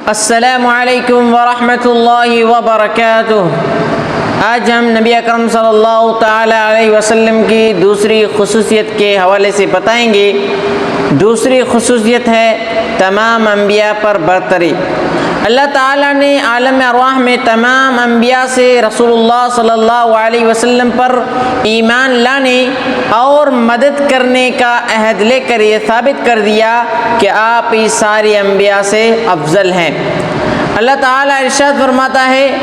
السلام علیکم ورحمۃ اللہ وبرکاتہ۔ آج ہم نبی اکرم صلی اللہ تعالی علیہ وسلم کی دوسری خصوصیت کے حوالے سے بتائیں گے۔ دوسری خصوصیت ہے تمام انبیاء پر برتری۔ اللہ تعالیٰ نے عالم ارواح میں تمام انبیاء سے رسول اللہ صلی اللہ علیہ وسلم پر ایمان لانے اور مدد کرنے کا عہد لے کر یہ ثابت کر دیا کہ آپ اس سارے انبیاء سے افضل ہیں۔ اللہ تعالیٰ ارشاد فرماتا ہے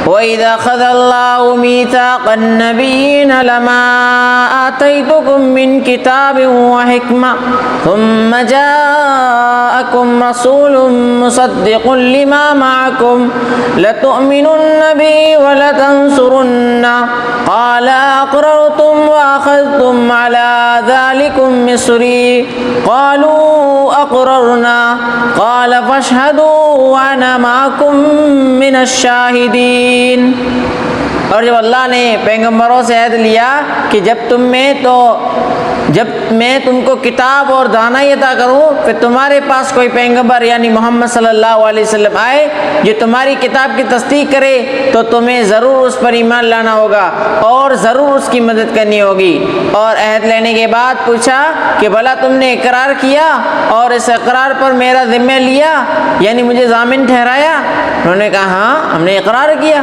وَإِذَا أَخَذَ اللَّهُ مِيثَاقَ النَّبِيِّينَ لَمَا آتَيْتُكُم مِّن كِتَابٍ وَحِكْمَةٍ ثُمَّ جَاءَكُمْ رَسُولٌ مُّصَدِّقٌ لِّمَا مَعَكُمْ لَتُؤْمِنُنَّ بِهِ وَلَتَنصُرُنَّهُ قَالَ أَقْرَرْتُمْ وَأَخَذْتُمْ عَلَىٰ ذَلِكُمْ مِصْرِي قَالُوا أَقْرَرْنَا قَالَ فَاشْهَدُوا وَأَنَا مَعَكُمْ مِنَ الشَّاهِدِينَ۔ اور جب اللہ نے پیغمبروں سے عہد لیا کہ جب میں تم کو کتاب اور دانائی عطا کروں پھر تمہارے پاس کوئی پیغمبر یعنی محمد صلی اللہ علیہ وسلم آئے جو تمہاری کتاب کی تصدیق کرے تو تمہیں ضرور اس پر ایمان لانا ہوگا اور ضرور اس کی مدد کرنی ہوگی۔ اور عہد لینے کے بعد پوچھا کہ بھلا تم نے اقرار کیا اور اس اقرار پر میرا ذمہ لیا یعنی مجھے ضامن ٹھہرایا؟ انہوں نے کہا ہاں ہم نے اقرار کیا۔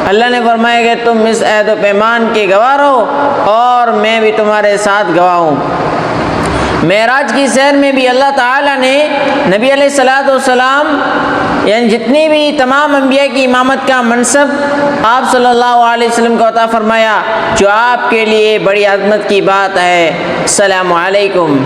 اللہ نے فرمایا کہ تم اس عہد و پیمان کے گواہ رہو اور میں بھی تمہارے ساتھ گواہ ہوں۔ معراج کی سیر میں بھی اللہ تعالیٰ نے نبی علیہ الصلوۃ والسلام یعنی جتنی بھی تمام انبیاء کی امامت کا منصب آپ صلی اللہ علیہ وسلم کو عطا فرمایا جو آپ کے لیے بڑی عظمت کی بات ہے۔ السلام علیکم۔